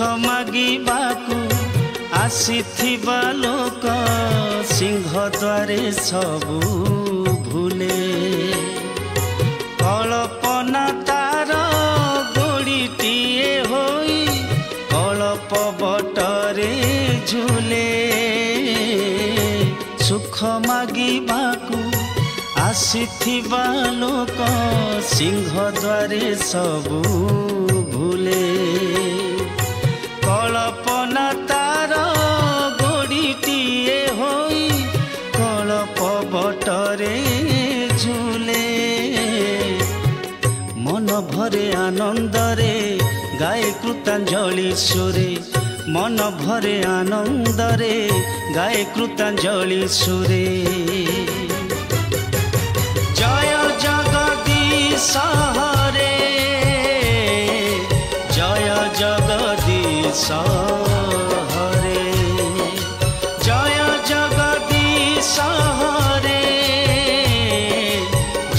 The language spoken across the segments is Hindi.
मागिबाकू आसीथिबा लोक सिंह द्वारे सबू भूले कल्पना तार गोड़ीटीए होई कल्प बटरे झूले सुख मागिबाकू आसीथिबा लोक सिंह द्वारे सबू भूले कल्पना तार गोड़ीटीए होई कल्प बटरे झूले मन भरे आनंदरे गाए कृतांजलि सुरे मन भरे आनंदरे गाए कृतांजलि सुरे जय जगदीश हरे जय जगदीश हरे जय जगदीश हरे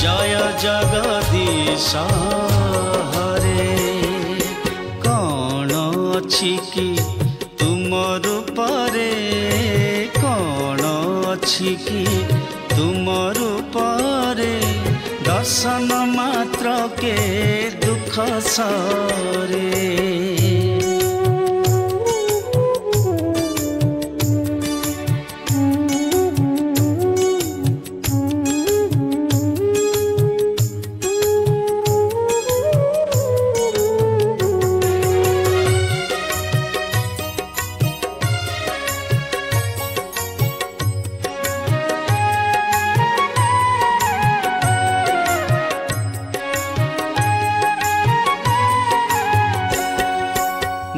जय जगदीश हरे कौन अछि कि तुम रूपरे कौन अछि कि तुम रूपरे दर्शन मात्र के दुख सरे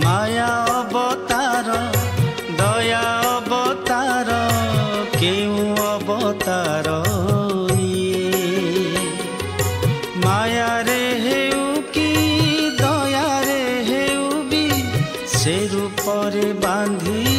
माया अवतार दया अवतार केउ अवतार ये माया रे हेउ कि दया रे हेउ भी से रूप रे बांधी